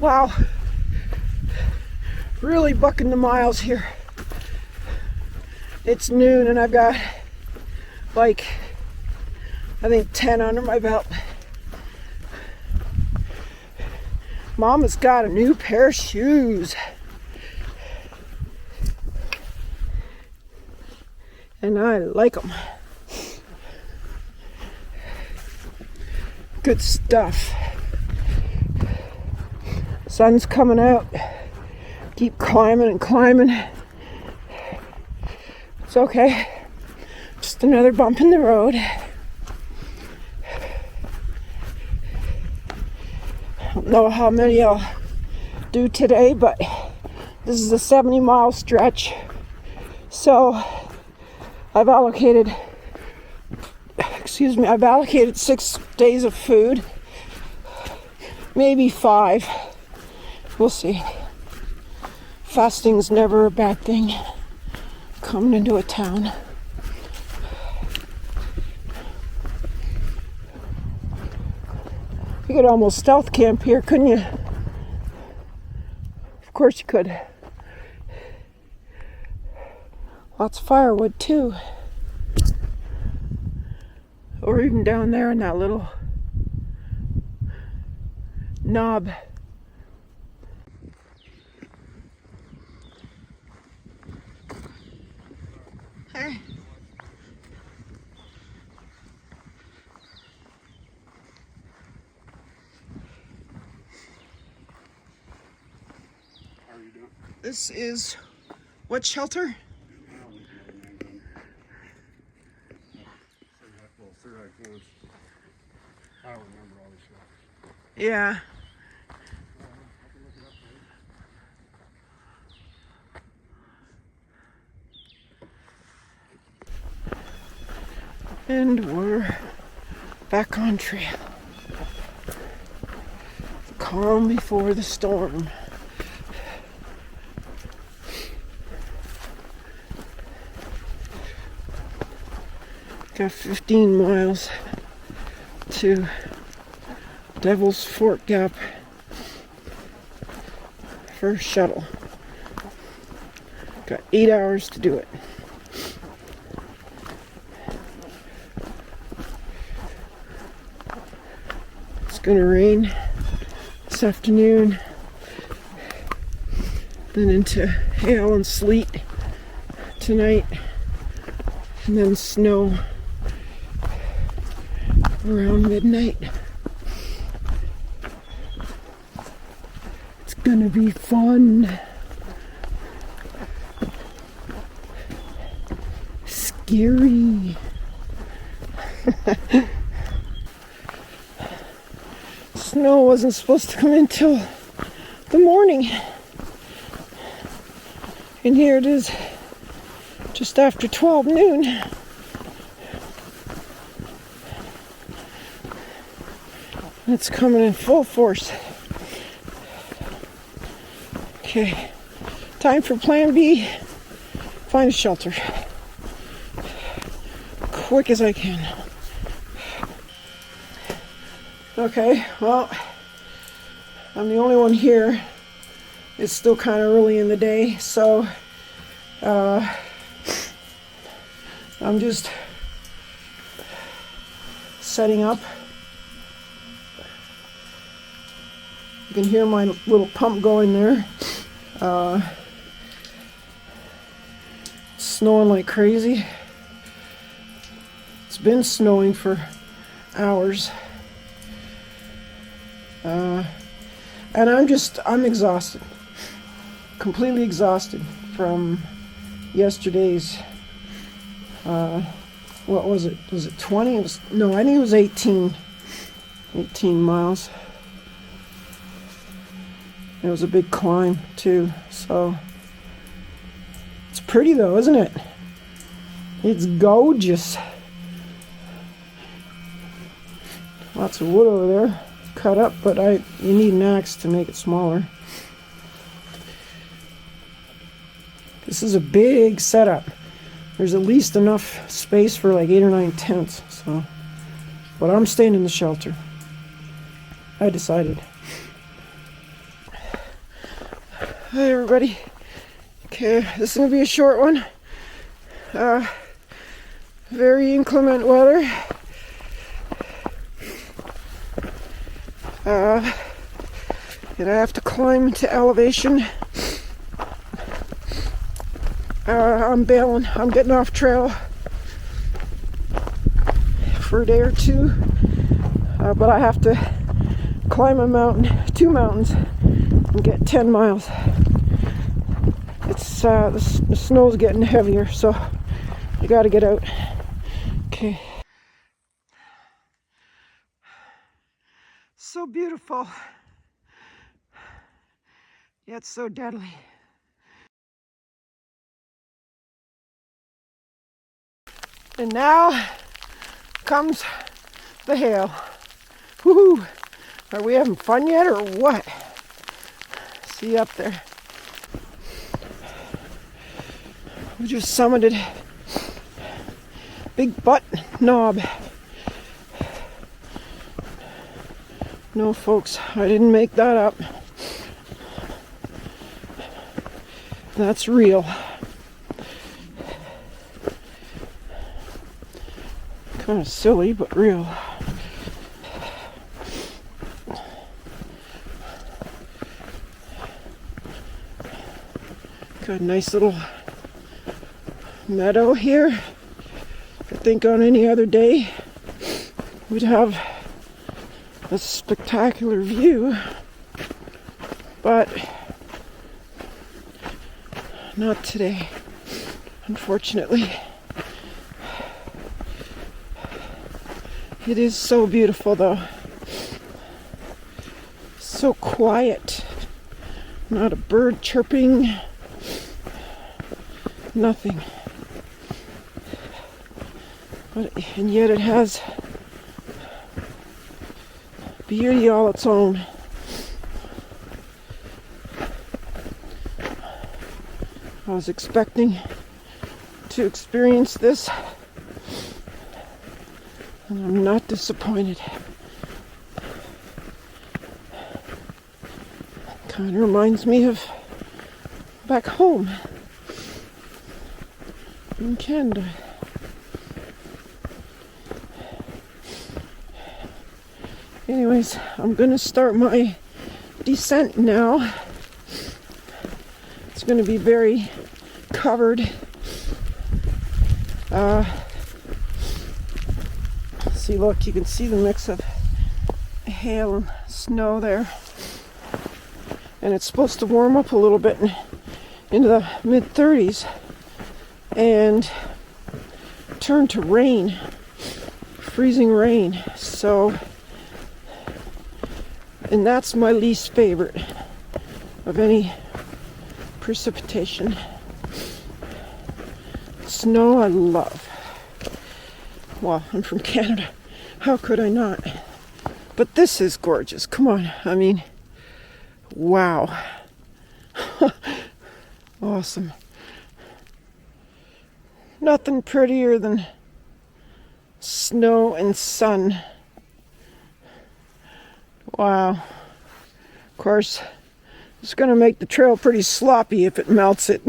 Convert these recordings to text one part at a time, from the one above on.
Wow. Really bucking the miles here. It's noon and I've got like, I think 10 under my belt. Mama's got a new pair of shoes. And I like them. Good stuff. Sun's coming out. Keep climbing and climbing. It's okay. Just another bump in the road. I don't know how many I'll do today, but this is a 70-mile stretch. So I've allocated 6 days of food. Maybe 5. We'll see. Fasting's never a bad thing coming into a town. You could almost stealth camp here, couldn't you? Of course you could. Lots of firewood too. Or even down there in that little knob. Hey. How are you doing? This is what shelter? I don't remember all this stuff. Yeah. And we're back on trail. The calm before the storm. Got 15 miles to Devil's Fork Gap for shuttle. Got 8 hours to do it. It's gonna rain this afternoon, then into hail and sleet tonight, and then snow around midnight. It's gonna be fun. Scary. Snow wasn't supposed to come in till the morning. And here it is, just after 12 noon. It's coming in full force. Okay, time for plan B. Find a shelter. Quick as I can. Okay, well, I'm the only one here. It's still kind of early in the day, so I'm just setting up. You can hear my little pump going there. It's snowing like crazy. It's been snowing for hours. And I'm exhausted. Completely exhausted from yesterday's, what was it? Was it 20? I think it was 18 miles. It was a big climb too, so it's pretty though, isn't it? It's gorgeous. Lots of wood over there, cut up, but you need an axe to make it smaller. This is a big setup. There's at least enough space for like 8 or 9 tents, so. But I'm staying in the shelter. I decided. Hi everybody. Okay, this is gonna be a short one. Very inclement weather. And I have to climb to elevation. I'm bailing. I'm getting off trail for a day or two. But I have to climb a mountain, 2 mountains, and get 10 miles. It's the snow's getting heavier, so you gotta get out. Okay. So beautiful, yet so deadly. And now comes the hail. Woohoo! Are we having fun yet or what? See you up there. We just summited Big Butt Knob. No, folks, I didn't make that up. That's real. Kind of silly, but real. Got a nice little meadow here. I think on any other day we'd have a spectacular view, but not today, unfortunately. It is so beautiful though. So quiet. Not a bird chirping. Nothing. And yet it has beauty all its own. I was expecting to experience this, and I'm not disappointed. Kind of reminds me of back home in Canada. Anyways, I'm gonna start my descent now. It's gonna be very covered. See, look, you can see the mix of hail and snow there. And it's supposed to warm up a little bit into the mid-30s and turn to rain, freezing rain. So, and that's my least favorite of any precipitation. Snow I love. Well, I'm from Canada. How could I not? But this is gorgeous. Come on. I mean, wow. Awesome. Nothing prettier than snow and sun. Wow. Of course, it's going to make the trail pretty sloppy if it melts it.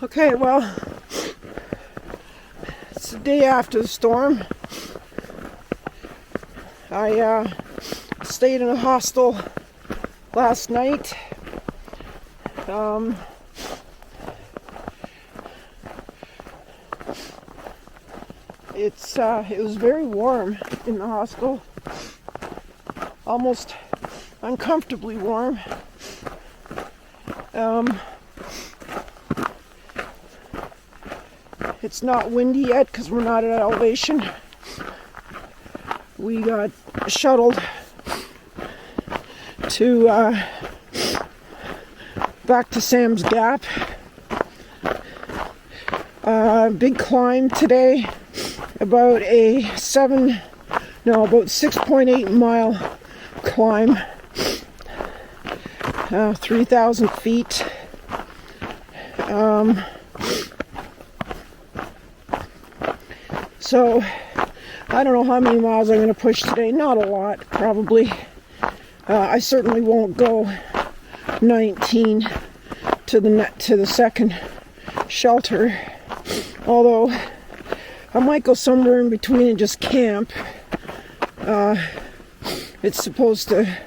Okay, well, it's the day after the storm. I stayed in a hostel last night. It was very warm in the hostel, almost uncomfortably warm. It's not windy yet because we're not at elevation. We got shuttled to back to Sam's Gap. Big climb today, about 6.8 mile climb, 3,000 feet. So I don't know how many miles I'm going to push today. Not a lot, probably. I certainly won't go 19 to the second shelter. Although I might go somewhere in between and just camp. It's supposed to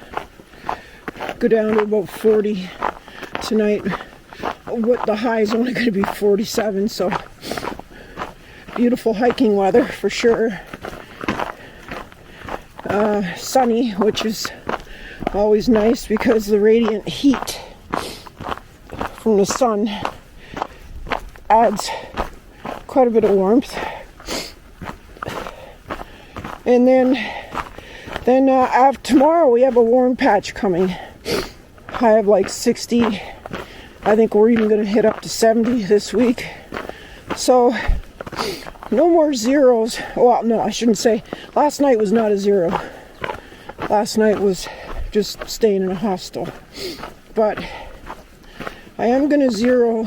go down to about 40 tonight. What the high is only going to be 47, so beautiful hiking weather for sure. Sunny, which is always nice because the radiant heat from the sun adds quite a bit of warmth. And then after tomorrow we have a warm patch coming. I have like 60. I think we're even going to hit up to 70 this week. So no more zeros. Well, no, I shouldn't say. Last night was not a zero. Last night was just staying in a hostel. But I am going to zero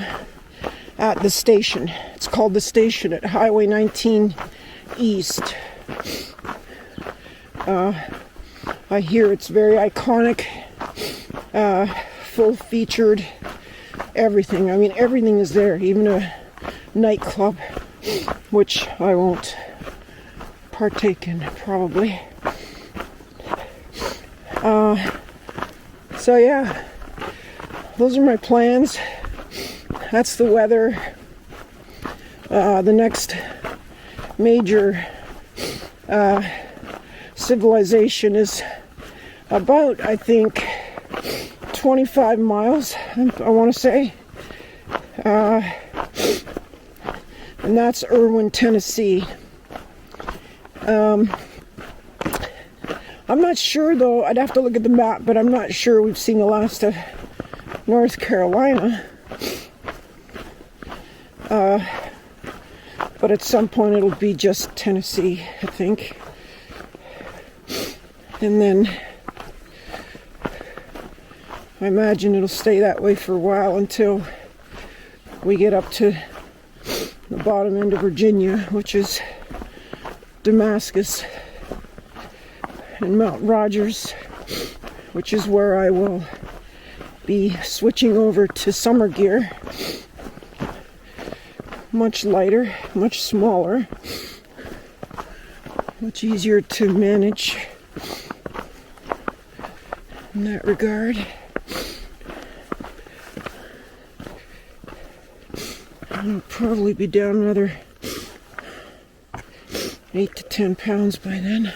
at the station. It's called the station at Highway 19 East. I hear it's very iconic, full-featured, everything. I mean, everything is there, even a nightclub, which I won't partake in, probably. So yeah, those are my plans. That's the weather. The next major civilization is about, I think, 25 miles, I want to say. And that's Irwin, Tennessee. I'm not sure, though. I'd have to look at the map, but I'm not sure we've seen the last of North Carolina. But at some point it'll be just Tennessee, I think. And then I imagine it'll stay that way for a while until we get up to the bottom end of Virginia, which is Damascus and Mount Rogers, which is where I will be switching over to summer gear. Much lighter, much smaller, much easier to manage in that regard. I'll probably be down another 8 to 10 pounds by then.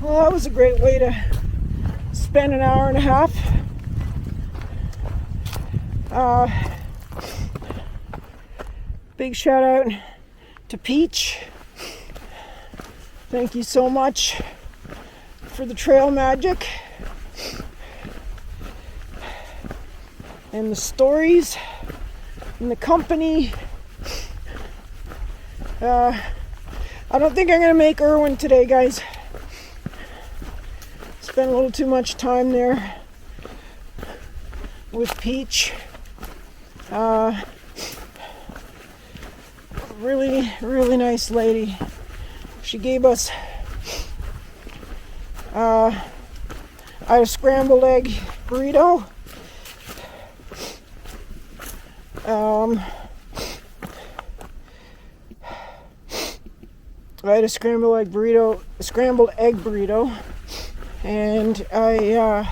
Well, that was a great way to spend an hour and a half. Big shout out to Peach. Thank you so much for the trail magic and the stories and the company. I don't think I'm going to make Irwin today, guys. Spent a little too much time there with Peach. Really nice lady. She gave us I had a scrambled egg burrito. I had a scrambled egg burrito, and a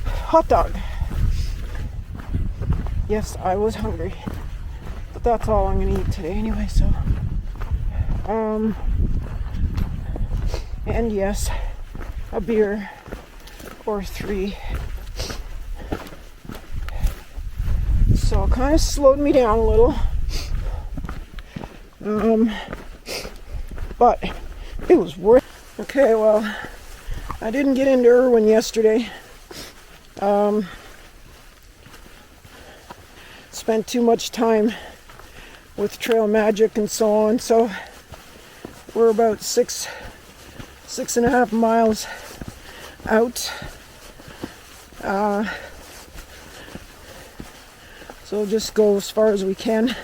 hot dog. Yes, I was hungry, but that's all I'm gonna eat today anyway, so and yes, a beer or 3. So it kind of slowed me down a little, but it was worth it. Okay, well, I didn't get into Irwin yesterday. Spent too much time with Trail Magic and so on, so we're about 6.5 miles out. So we'll just go as far as we can.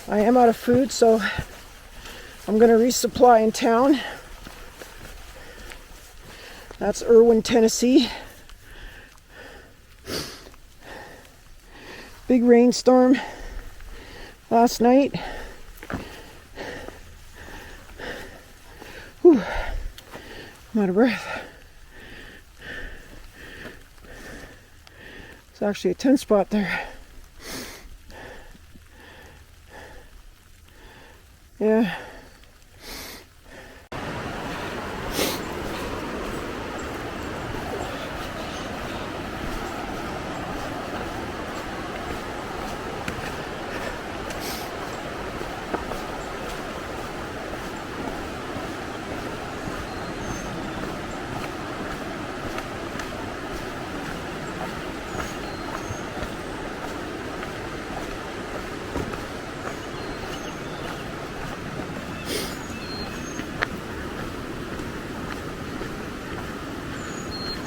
I am out of food, so I'm going to resupply in town. That's Irwin, Tennessee. Big rainstorm last night. Whew. I'm out of breath. It's actually a 10 spot there. Yeah.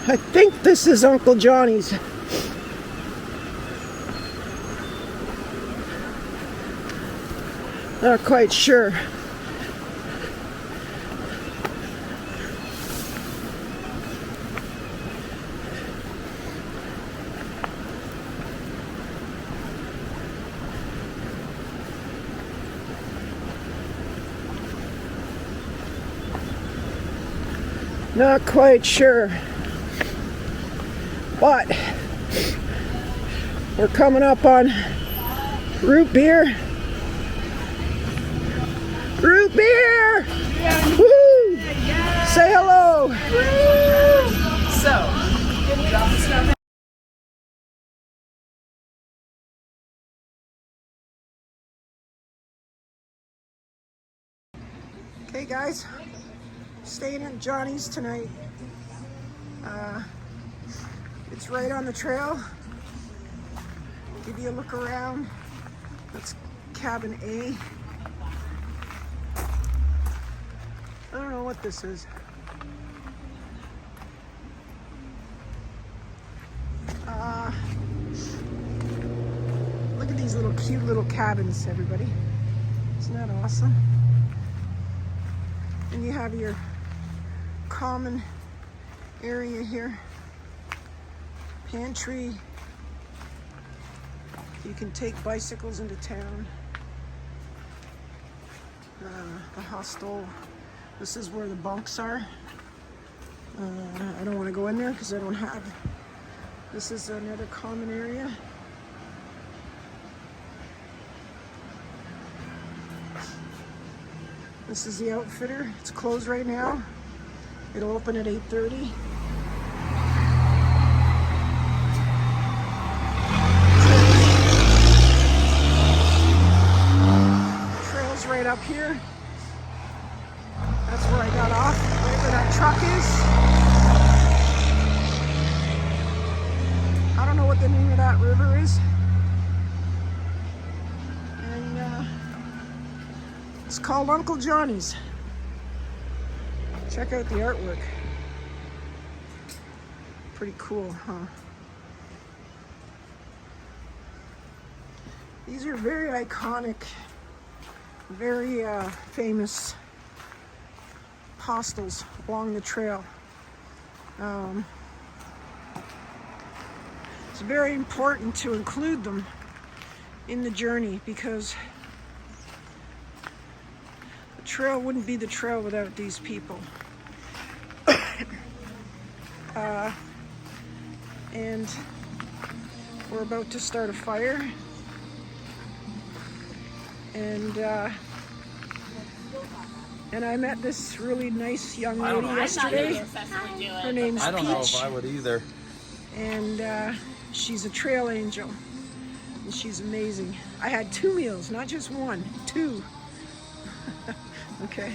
I think this is Uncle Johnny's. Not quite sure. Not quite sure. But we're coming up on root beer. Root beer! Yeah. Woo! Yeah. Say hello! Woo! So, can we drop the stuff? Okay guys, staying at Johnny's tonight. It's right on the trail. Give you a look around. That's cabin A. I don't know what this is. Look at these little cute little cabins, everybody. Isn't that awesome? And you have your common area here. Pantry. You can take bicycles into town. The hostel. This is where the bunks are. I don't want to go in there because I don't have. This is another common area. This is the outfitter. It's closed right now. It'll open at 8:30. Trail's right up here. That's where I got off, right where that truck is. I don't know what the name of that river is. And it's called Uncle Johnny's. Check out the artwork. Pretty cool, huh? These are very iconic, very famous hostels along the trail. It's very important to include them in the journey because the trail wouldn't be the trail without these people. and we're about to start a fire. And I met this really nice young lady yesterday. Her name's I don't know Peach, if I would either. and she's a trail angel, and she's amazing. I had 2 meals, not just one, 2. Okay.